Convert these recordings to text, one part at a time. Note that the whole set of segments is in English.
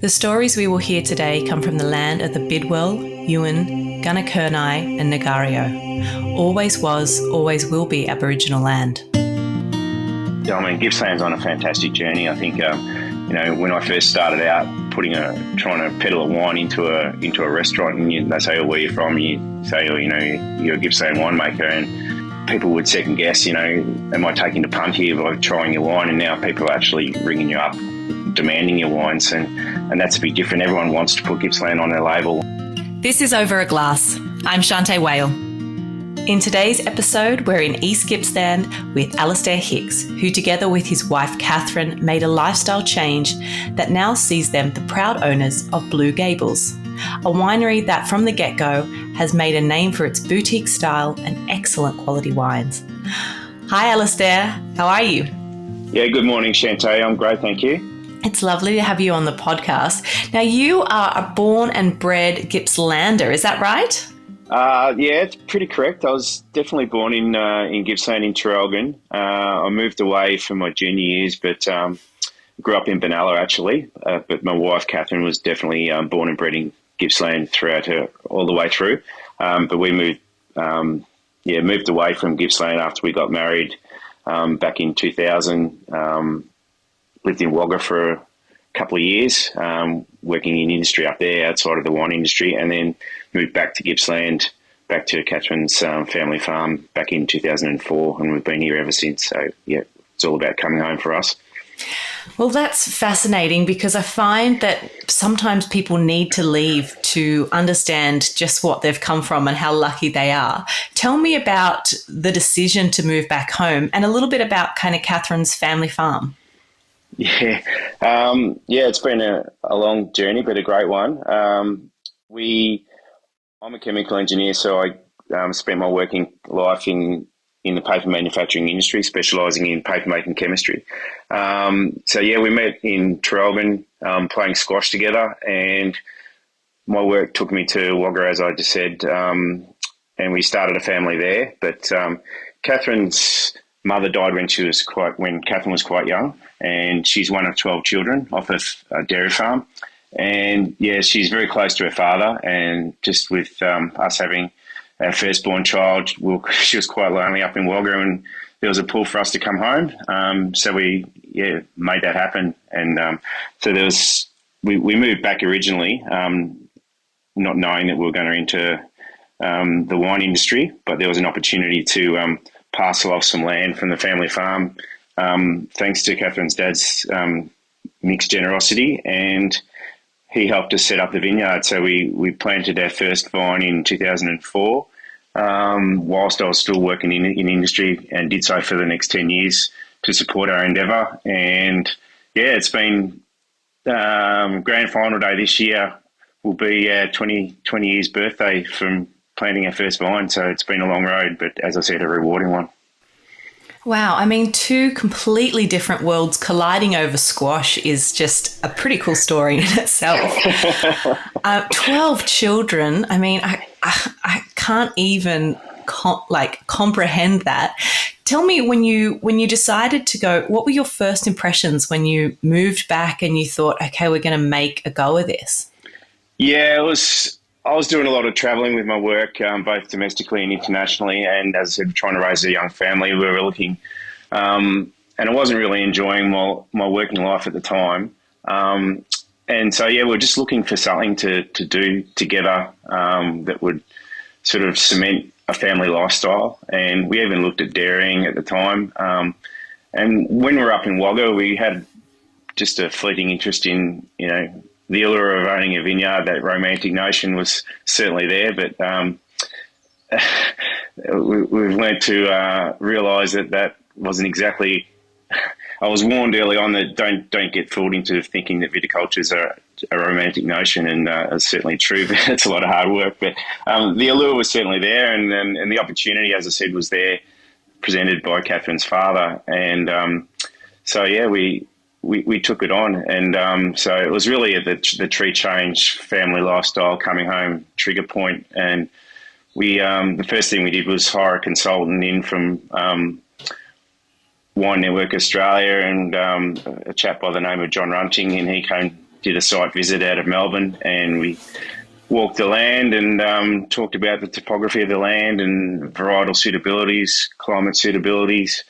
The stories we will hear today come from the land of the Bidwell, Yuin, Gunnakurnai and Nagario. Always was, always will be Aboriginal land. I mean, Gippsland's on a fantastic journey. I think, when I first started out trying to peddle a wine into a restaurant, and they say, "Oh, where are you from?" You say, "Oh, you're a Gippsland winemaker," and people would second guess, am I taking the punt here by trying your wine? And now people are actually ringing you up, demanding your wines, and that's a bit different. Everyone wants to put Gippsland on their label. This is Over a Glass. I'm Shanteh Wale. In today's episode, we're in East Gippsland with Alistair Hicks, who together with his wife Catherine made a lifestyle change that now sees them the proud owners of Blue Gables, a winery that from the get-go has made a name for its boutique style and excellent quality wines. Hi Alistair, how are you? Yeah, good morning Shanteh, I'm great, thank you. It's lovely to have you on the podcast. Now you are a born and bred Gippslander, is that right? Yeah, it's pretty correct. I was definitely born in Gippsland in Traralgon. I moved away for my junior years, but grew up in Benalla actually. But my wife Catherine was definitely born and bred in Gippsland throughout her all the way through. But we moved away from Gippsland after we got married back in 2000. Lived in Wagga for a couple of years, working in industry up there outside of the wine industry, and then moved back to Gippsland, back to Catherine's family farm back in 2004, and we've been here ever since. So, yeah, it's all about coming home for us. Well, that's fascinating because I find that sometimes people need to leave to understand just what they've come from and how lucky they are. Tell me about the decision to move back home and a little bit about kind of Catherine's family farm. Yeah, it's been a long journey, but a great one. I'm a chemical engineer, so I spent my working life in the paper manufacturing industry, specialising in paper making chemistry. We met in Traralgon playing squash together, and my work took me to Wagga, as I just said, and we started a family there. But Catherine's mother died when Catherine was quite young, and she's one of 12 children off a dairy farm. And yeah, she's very close to her father, and just with us having our firstborn child, she was quite lonely up in Wagga, and there was a pull for us to come home. So we made that happen, and we moved back originally, not knowing that we were going to enter the wine industry, but there was an opportunity to parcel off some land from the family farm, thanks to Catherine's dad's mixed generosity, and he helped us set up the vineyard. So we planted our first vine in 2004, whilst I was still working in industry, and did so for the next 10 years to support our endeavour. And yeah, it's been grand final day this year will be our 20 years birthday from planting our first vine. So it's been a long road, but as I said, a rewarding one. Wow. I mean, two completely different worlds colliding over squash is just a pretty cool story in itself. 12 children. I mean, I can't even comprehend that. Tell me, when you decided to go, what were your first impressions when you moved back and you thought, okay, we're going to make a go of this? Yeah, I was doing a lot of travelling with my work, both domestically and internationally, and as I said, trying to raise a young family. We were looking, and I wasn't really enjoying my working life at the time. And so, we're just looking for something to do together that would sort of cement a family lifestyle. And we even looked at dairying at the time. And when we were up in Wagga, we had just a fleeting interest in, the allure of owning a vineyard. That romantic notion was certainly there, but we've learned to realise that wasn't exactly. I was warned early on that don't get fooled into thinking that viticulture is a romantic notion, and it's certainly true. But it's a lot of hard work. But the allure was certainly there, and the opportunity, as I said, was there, presented by Catherine's father, and we took it on, and so it was really the tree change, family lifestyle, coming home trigger point. And we the first thing we did was hire a consultant in from Wine Network Australia, and a chap by the name of John Runting, and he came did a site visit out of Melbourne, and we walked the land and talked about the topography of the land and varietal suitabilities, climate suitabilities,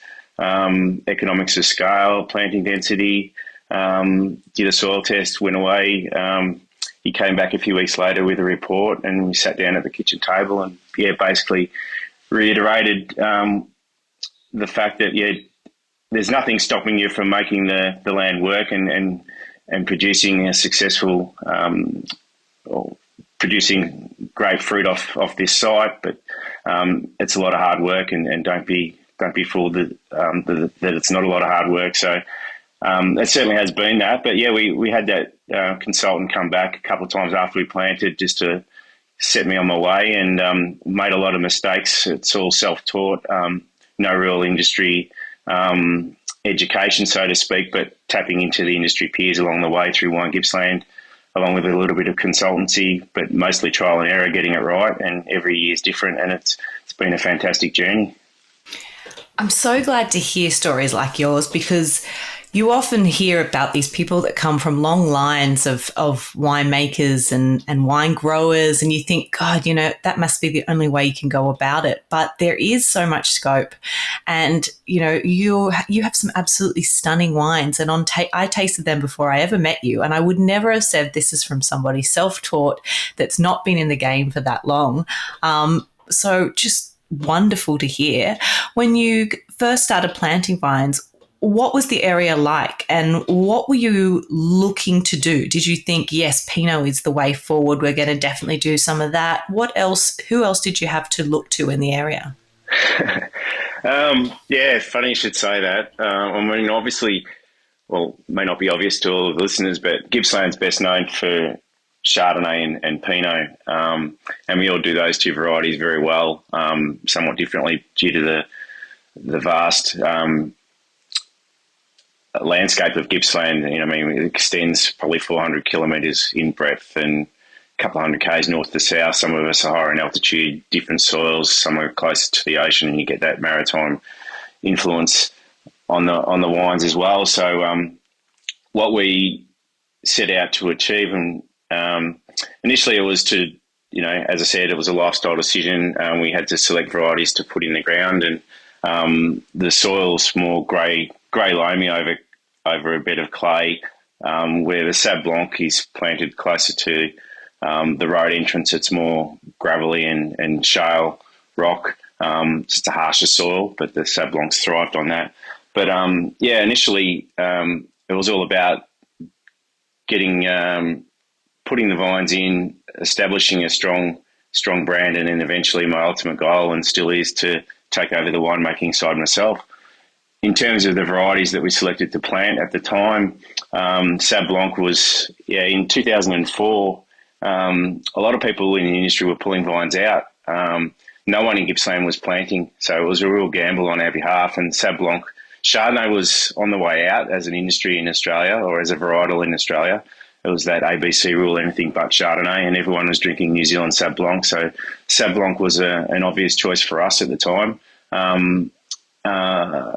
economics of scale, planting density. Did a soil test, went away. He came back a few weeks later with a report, and we sat down at the kitchen table and basically reiterated the fact that there's nothing stopping you from making the land work and producing a successful or producing great fruit off this site, but it's a lot of hard work, and don't be fooled that it's not a lot of hard work. So it certainly has been that. But we had that consultant come back a couple of times after we planted just to set me on my way, and made a lot of mistakes. It's all self-taught, no real industry education, so to speak, but tapping into the industry peers along the way through Wine Gippsland, along with a little bit of consultancy, but mostly trial and error, getting it right. And every year is different, and it's been a fantastic journey. I'm so glad to hear stories like yours, because you often hear about these people that come from long lines of winemakers and wine growers, and you think, God, that must be the only way you can go about it. But there is so much scope, and you have some absolutely stunning wines. And I tasted them before I ever met you, and I would never have said this is from somebody self-taught that's not been in the game for that long. So just wonderful to hear. When you first started planting vines, what was the area like, and what were you looking to do? Did you think, yes, Pinot is the way forward, we're going to definitely do some of that? What else? Who else did you have to look to in the area? Funny you should say that. I mean, obviously, well, it may not be obvious to all of the listeners, but Gippsland's best known for Chardonnay and Pinot, and we all do those two varieties very well, somewhat differently due to the vast landscape of Gippsland. It extends probably 400 kilometres in breadth and a couple of hundred k's north to south. Some of us are higher in altitude, different soils. Some are closer to the ocean, and you get that maritime influence on the wines as well. So what we set out to achieve, and initially it was to, as I said, it was a lifestyle decision. We had to select varieties to put in the ground, and the soil's more grey loamy over a bed of clay, where the Sauv Blanc is planted closer to the road entrance. It's more gravelly and shale rock, just a harsher soil, but the Sauv Blancs thrived on that. But initially it was all about getting putting the vines in, establishing a strong brand, and then eventually my ultimate goal, and still is, to take over the winemaking side myself. In terms of the varieties that we selected to plant at the time, Sauv Blanc was, in 2004, a lot of people in the industry were pulling vines out. No one in Gippsland was planting, so it was a real gamble on our behalf. And Sauv Blanc, Chardonnay was on the way out as an industry in Australia, or as a varietal in Australia. It was that ABC rule, anything but Chardonnay, and everyone was drinking New Zealand Sauv Blanc. So Sauv Blanc was an obvious choice for us at the time.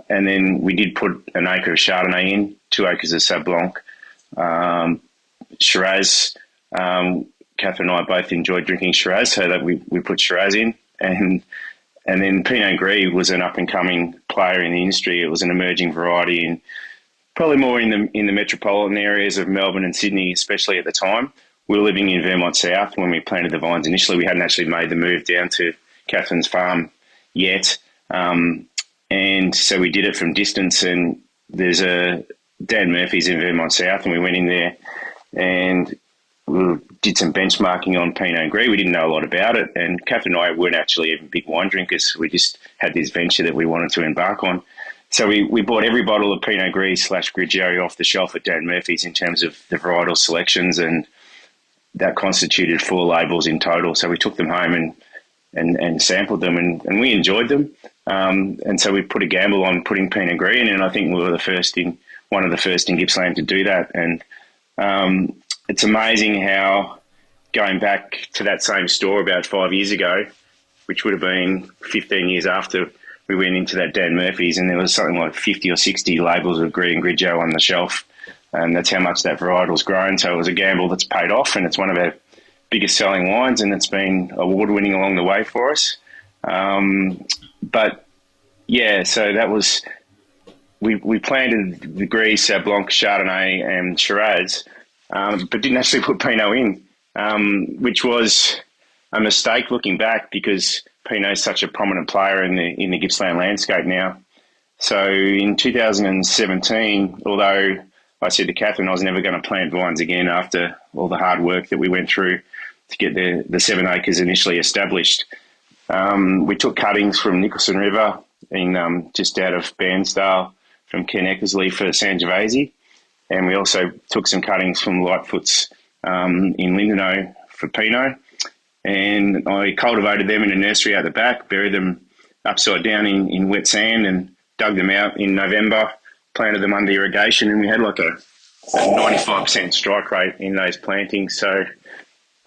And then we did put an acre of Chardonnay in, 2 acres of Sauv Blanc. Shiraz, Catherine and I both enjoyed drinking Shiraz, so that we put Shiraz in. And then Pinot Gris was an up-and-coming player in the industry. It was an emerging variety, and probably more in the metropolitan areas of Melbourne and Sydney, especially at the time. We were living in Vermont South when we planted the vines initially. We hadn't actually made the move down to Catherine's farm yet. And so we did it from distance, and there's a Dan Murphy's in Vermont South, and we went in there and we did some benchmarking on Pinot Gris. We didn't know a lot about it, and Catherine and I weren't actually even big wine drinkers. We just had this venture that we wanted to embark on. So we bought every bottle of Pinot Gris / Grigio off the shelf at Dan Murphy's in terms of the varietal selections, and that constituted 4 labels in total. So we took them home and sampled them, and we enjoyed them. And so we put a gamble on putting Pinot Gris in, and I think we were one of the first in Gippsland to do that. And it's amazing how, going back to that same store about 5 years ago, which would have been 15 years after we went into that Dan Murphy's, and there was something like 50 or 60 labels of Gris and Grigio on the shelf. and that's how much that varietal's grown. So it was a gamble that's paid off, and it's one of our biggest selling wines, and it's been award winning along the way for us. But yeah, so that was we planted the Gris, Sauv Blanc, Chardonnay, and Shiraz, but didn't actually put Pinot in, which was a mistake looking back because Pinot is such a prominent player in the Gippsland landscape now. So in 2017, although I said to Catherine I was never going to plant vines again after all the hard work that we went through to get the 7 acres initially established, we took cuttings from Nicholson River in just out of Bairnsdale from Ken Eckersley for Sangiovese, and we also took some cuttings from Lightfoot's in Lindenow for Pinot. And I cultivated them in a nursery out the back, buried them upside down in wet sand, and dug them out in November, planted them under irrigation, and we had like a 95% strike rate in those plantings. So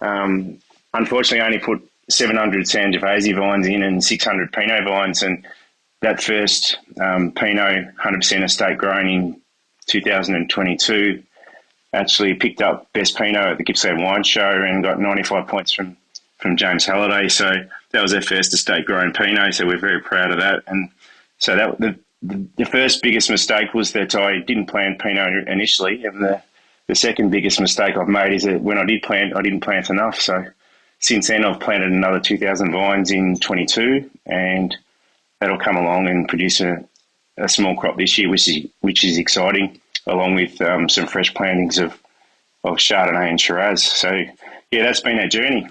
unfortunately, I only put 700 Sangiovese vines in and 600 Pinot vines, and that first Pinot 100% estate grown in 2022 actually picked up Best Pinot at the Gippsland Wine Show and got 95 points from James Halliday. So that was our first estate grown Pinot, so we're very proud of that. And so that the first biggest mistake was that I didn't plant Pinot initially, and the second biggest mistake I've made is that when I did plant, I didn't plant enough. So since then, I've planted another 2,000 vines in 22, and that'll come along and produce a small crop this year, which is exciting, along with some fresh plantings of Chardonnay and Shiraz. So yeah, that's been our journey.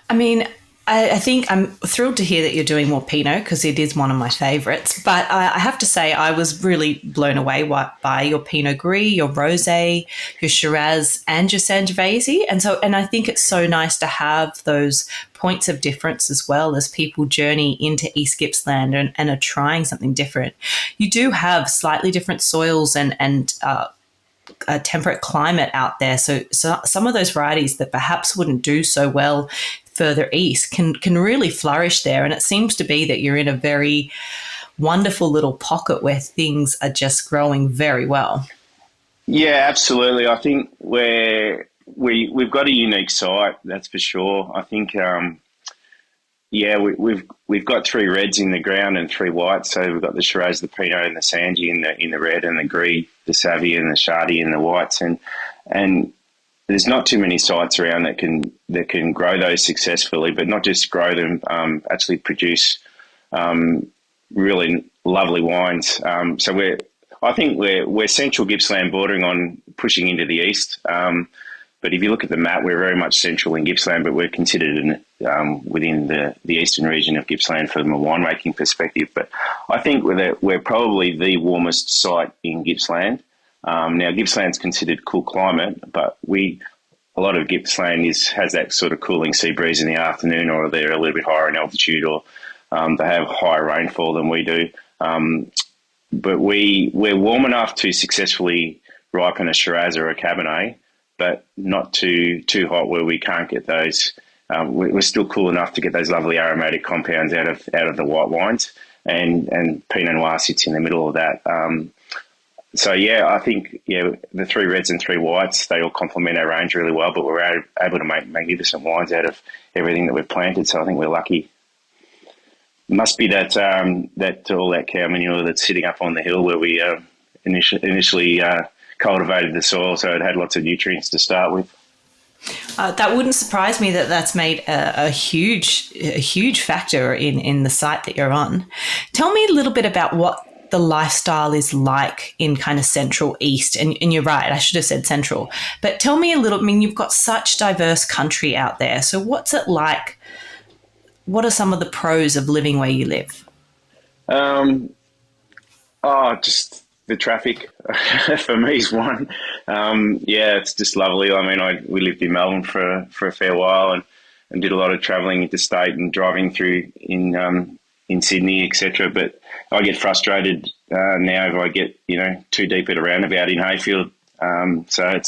I mean, I think I'm thrilled to hear that you're doing more Pinot because it is one of my favourites. But I have to say I was really blown away by your Pinot Gris, your Rosé, your Shiraz and your Sangiovese. And I think it's so nice to have those points of difference as well as people journey into East Gippsland and are trying something different. You do have slightly different soils and a temperate climate out there. So some of those varieties that perhaps wouldn't do so well further east can really flourish there. And it seems to be that you're in a very wonderful little pocket where things are just growing very well. Yeah, absolutely. I think we've got a unique site, that's for sure. I think we've got 3 reds in the ground and 3 whites. So we've got the Shiraz, the Pinot, and the Sangi in the red, and the Gris, the Savvy, and the Shardy in the whites. And there's not too many sites around that can grow those successfully, but not just grow them, actually produce really lovely wines. So we're central Gippsland, bordering on pushing into the east. But if you look at the map, we're very much central in Gippsland, but we're considered within the eastern region of Gippsland from a winemaking perspective. But I think we're probably the warmest site in Gippsland. Now, Gippsland's considered cool climate, but a lot of Gippsland has that sort of cooling sea breeze in the afternoon, or they're a little bit higher in altitude, or they have higher rainfall than we do. But we're warm enough to successfully ripen a Shiraz or a Cabernet, but not too hot where we can't get those. We're still cool enough to get those lovely aromatic compounds out of the white wines, and Pinot Noir sits in the middle of that. So yeah, I think the 3 reds and 3 whites, they all complement our range really well, but we're able to make magnificent wines out of everything that we've planted. So I think we're lucky. Must be that all that cow manure that's sitting up on the hill where we initially cultivated the soil, so it had lots of nutrients to start with. That wouldn't surprise me that that's made a huge factor in the site that you're on. Tell me a little bit about what the lifestyle is like in kind of central east. And you're right, I should have said central. But tell me a little, I mean, you've got such diverse country out there. So what's it like? What are some of the pros of living where you live? Just the traffic for me is one. It's just lovely. I mean, we lived in Melbourne for a fair while and did a lot of travelling interstate and driving through in Sydney, etc. But I get frustrated now if I get too deep at a roundabout in Hayfield. So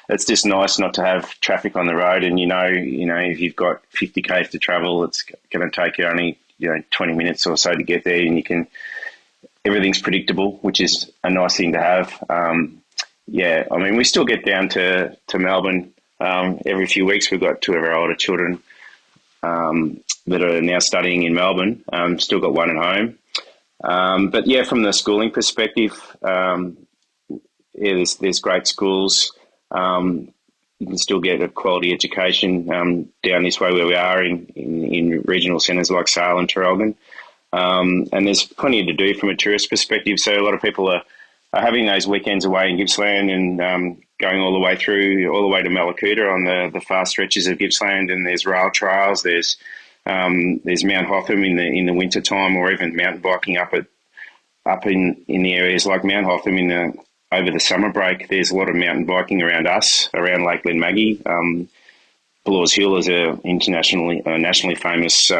it's just nice not to have traffic on the road, and if you've got 50 k's to travel, it's going to take you only 20 minutes or so to get there, and everything's predictable, which is a nice thing to have. yeah, I mean, we still get down to Melbourne every few weeks. We've got two of our older children that are now studying in Melbourne. Still got one at home. But yeah, from the schooling perspective, yeah, there's great schools. You can still get a quality education down this way where we are in regional centres like Sale and Traralgon. And there's plenty to do from a tourist perspective. So a lot of people are having those weekends away in Gippsland and going all the way to Mallacoota on the far stretches of Gippsland. And there's rail trails. There's Mount Hotham in the winter time, or even mountain biking up in the areas like Mount Hotham over the summer break. There's a lot of mountain biking around Lake Maggie. Bloors Hill is a nationally famous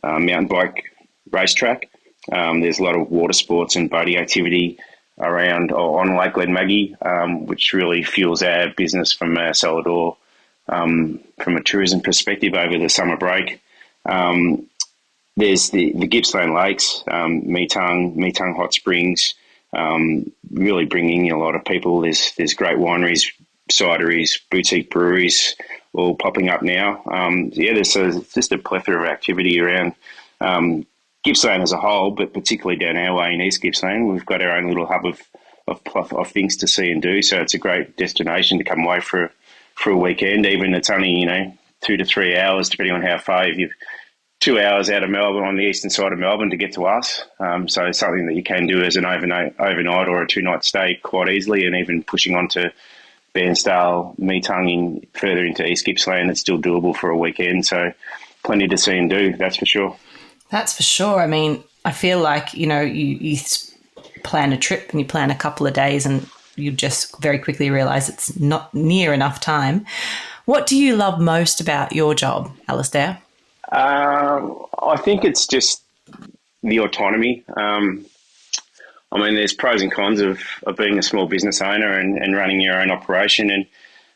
mountain bike racetrack. There's a lot of water sports and boating activity around on Lake Maggie, which really fuels our business from Salvador from a tourism perspective over the summer break. There's the Gippsland Lakes, Meetung Hot Springs, really bringing in a lot of people. There's great wineries, cideries, boutique breweries all popping up now. Yeah, there's just a plethora of activity around Gippsland as a whole, but particularly down our way in East Gippsland. We've got our own little hub of things to see and do, so it's a great destination to come away for a weekend. Even it's only 2 to 3 hours, depending on how far. If you've 2 hours out of Melbourne on the eastern side of Melbourne to get to us, so it's something that you can do as an overnight or a 2-night stay quite easily, and even pushing on to Bairnsdale, Meetung further into East Gippsland, it's still doable for a weekend. So plenty to see and do, that's for sure. That's for sure. I mean, I feel like, you plan a trip and you plan a couple of days and you just very quickly realise it's not near enough time. What do you love most about your job, Alistair? I think it's just the autonomy. I mean, there's pros and cons of being a small business owner and running your own operation.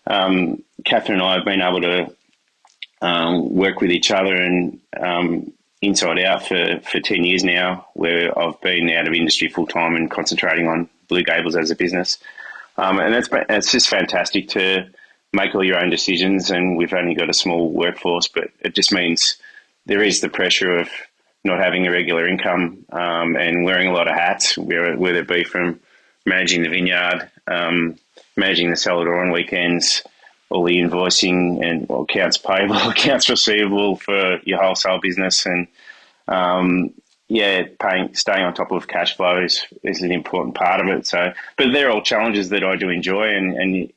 And Catherine and I have been able to work with each other and inside out for 10 years now, where I've been out of industry full time and concentrating on Blue Gables as a business. And it's just fantastic to make all your own decisions. And we've only got a small workforce, but it just means there is the pressure of not having a regular income and wearing a lot of hats, whether it be from managing the vineyard, managing the cellar on weekends, all the invoicing and accounts payable, accounts receivable for your wholesale business, and staying on top of cash flows is an important part of it. So, but they're all challenges that I do enjoy, and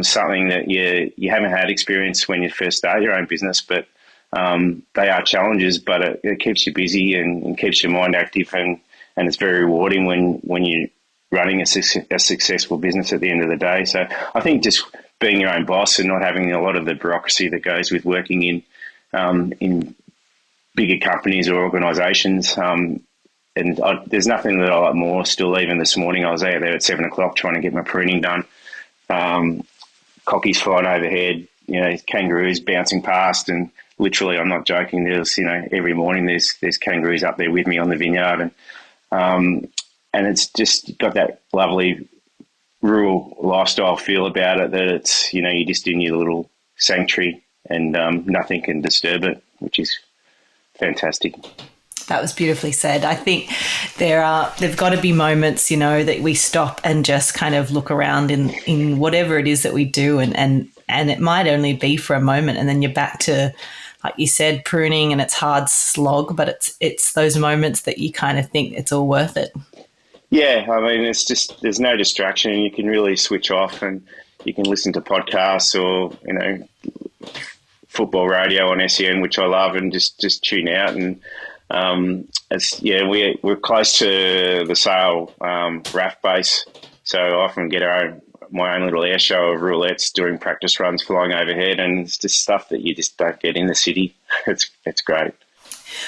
something that you haven't had experience when you first start your own business, but they are challenges, but it keeps you busy and keeps your mind active, and it's very rewarding when you're running a successful business at the end of the day. So I think just being your own boss and not having a lot of the bureaucracy that goes with working in bigger companies or organisations. There's nothing that I like more. Still, even this morning, I was out there at 7 o'clock trying to get my pruning done. Cockies flying overhead, kangaroos bouncing past, and literally, I'm not joking. There's, every morning there's kangaroos up there with me on the vineyard, and it's just got that lovely rural lifestyle feel about it, that it's, you're just in your little sanctuary and nothing can disturb it, which is fantastic. That was beautifully said. I think there've got to be moments, that we stop and just kind of look around in whatever it is that we do, and it might only be for a moment, and then you're back to, like you said, pruning, and it's hard slog, but it's those moments that you kind of think it's all worth it. Yeah, I mean, it's just, there's no distraction. You can really switch off, and you can listen to podcasts or, football radio on SEN, which I love, and just tune out. And we're close to the Sale RAF base, so I often get my own little air show of roulettes doing practice runs flying overhead, and it's just stuff that you just don't get in the city. It's great.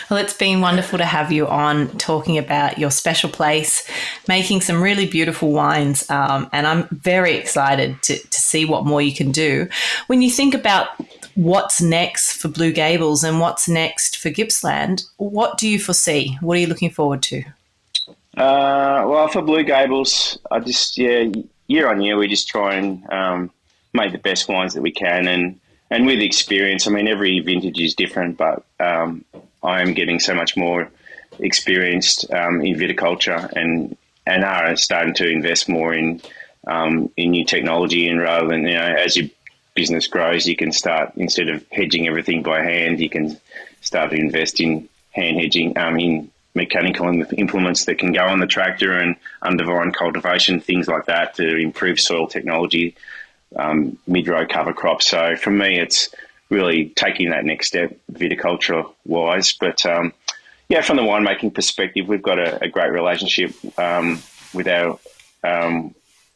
Well, it's been wonderful to have you on talking about your special place, making some really beautiful wines, and I'm very excited to see what more you can do. When you think about what's next for Blue Gables and what's next for Gippsland, what do you foresee? What are you looking forward to? Well, for Blue Gables, year on year, we just try and make the best wines that we can, and with experience, I mean, every vintage is different, but I am getting so much more experienced in viticulture, and are starting to invest more in new technology, and rather than, as your business grows, you can start, instead of hedging everything by hand, you can start to invest in hand hedging, in mechanical implements that can go on the tractor, and under vine cultivation, things like that, to improve soil technology, mid-row cover crops. So for me, it's really taking that next step viticulture wise. But from the winemaking perspective, we've got a great relationship with our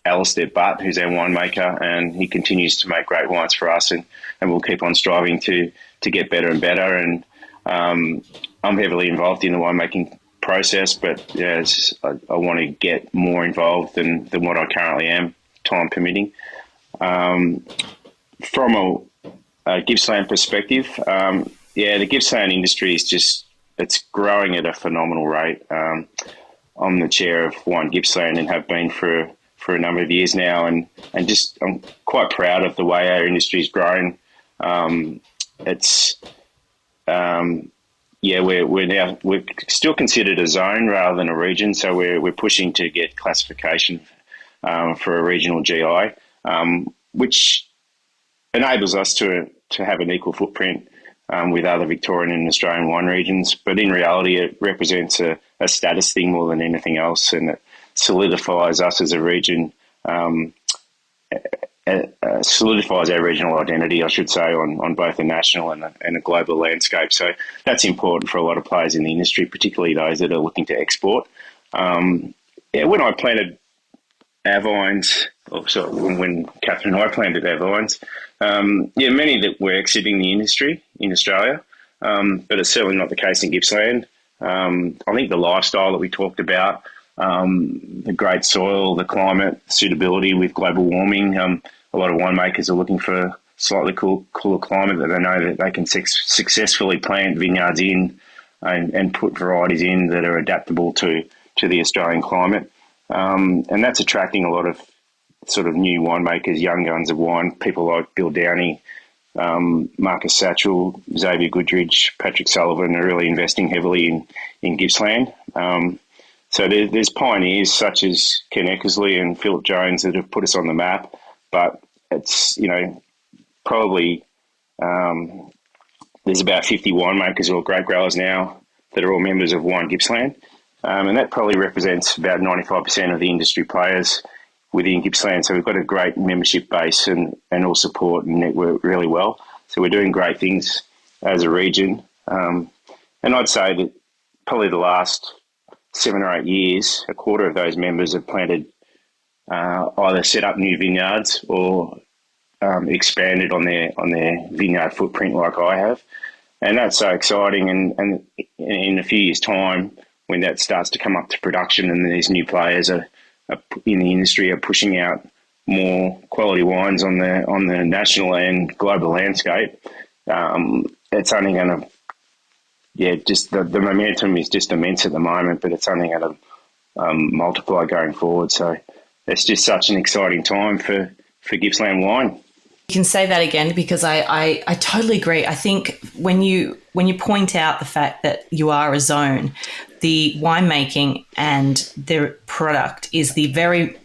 Alistair Butt, who's our winemaker, and he continues to make great wines for us, and we'll keep on striving to get better and better. And I'm heavily involved in the winemaking process, but I want to get more involved than what I currently am, time permitting. From a Gippsland perspective, the Gippsland industry is it's growing at a phenomenal rate. I'm the chair of Wine Gippsland and have been for a number of years now, and I'm quite proud of the way our industry is growing. We're still considered a zone rather than a region, so we're pushing to get classification for a regional GI, which enables us to have an equal footprint with other Victorian and Australian wine regions. But in reality, it represents a status thing more than anything else, and it solidifies us as a region, solidifies our regional identity, I should say, on both a national and a global landscape. So that's important for a lot of players in the industry, particularly those that are looking to export. When I planted our vines, when Catherine and I planted our vines, many that were exiting the industry in Australia, but it's certainly not the case in Gippsland. I think the lifestyle that we talked about, the great soil, the climate, suitability with global warming. A lot of winemakers are looking for slightly cooler climate that they know that they can successfully plant vineyards in, and put varieties in that are adaptable to the Australian climate. And that's attracting a lot of sort of new winemakers, young guns of wine, people like Bill Downey, Marcus Satchell, Xavier Goodridge, Patrick Sullivan are really investing heavily in Gippsland. So there's pioneers such as Ken Eckersley and Philip Jones that have put us on the map, but it's, probably there's about 50 winemakers or grape growers now that are all members of Wine Gippsland, and that probably represents about 95% of the industry players within Gippsland. So we've got a great membership base and all support and network really well. So we're doing great things as a region. And I'd say that probably the last 7 or 8 years, a quarter of those members have planted, either set up new vineyards or expanded on their vineyard footprint like I have. And that's so exciting. And in a few years' time, when that starts to come up to production and these new players are in the industry are pushing out more quality wines on the national and global landscape, it's only going to, just the momentum is just immense at the moment, but it's only going to multiply going forward. So it's just such an exciting time for Gippsland wine. You can say that again, because I totally agree. I think when you point out the fact that you are a zone, the winemaking and the product is the very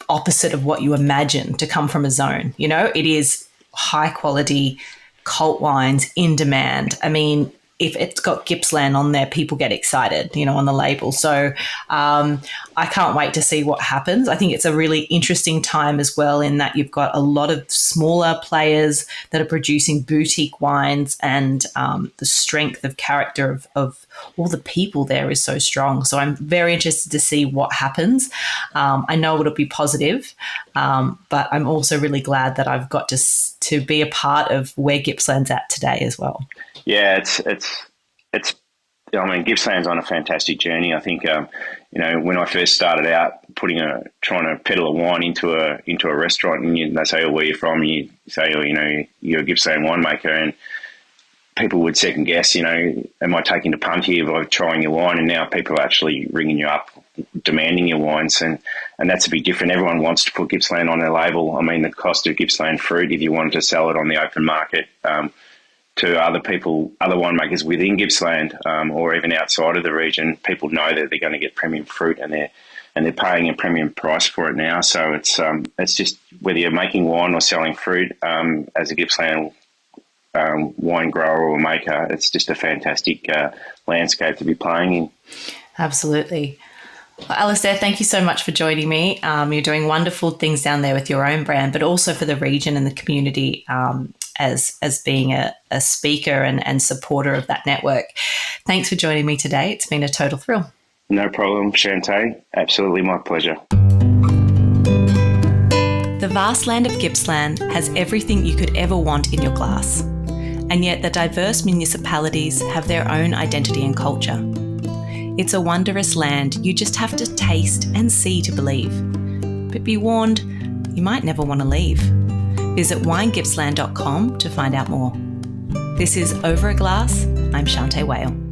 opposite of what you imagine to come from a zone. It is high quality cult wines in demand. I mean, if it's got Gippsland on there, people get excited, on the label. So I can't wait to see what happens. I think it's a really interesting time as well, in that you've got a lot of smaller players that are producing boutique wines, and the strength of character of all the people there is so strong. So I'm very interested to see what happens. I know it'll be positive, but I'm also really glad that I've got to be a part of where Gippsland's at today as well. Yeah, it's. I mean, Gippsland's on a fantastic journey. I think, when I first started out trying to peddle a wine into a restaurant, and they say, "Oh, where are you from?" You say, "Oh, you're a Gippsland winemaker," and people would second guess, am I taking the punt here by trying your wine? And now people are actually ringing you up demanding your wines, and that's a bit different. Everyone wants to put Gippsland on their label. I mean, the cost of Gippsland fruit, if you wanted to sell it on the open market to other people, other winemakers within Gippsland or even outside of the region, people know that they're going to get premium fruit, and they're paying a premium price for it now. So it's just whether you're making wine or selling fruit as a Gippsland wine grower or maker, it's just a fantastic landscape to be playing in. Absolutely. Well, Alistair, thank you so much for joining me. You're doing wonderful things down there with your own brand, but also for the region and the community as being a speaker and supporter of that network. Thanks for joining me today. It's been a total thrill. No problem, Shanteh. Absolutely my pleasure. The vast land of Gippsland has everything you could ever want in your glass. And yet the diverse municipalities have their own identity and culture. It's a wondrous land you just have to taste and see to believe. But be warned, you might never want to leave. Visit winegippsland.com to find out more. This is Over a Glass. I'm Shanteh Wale.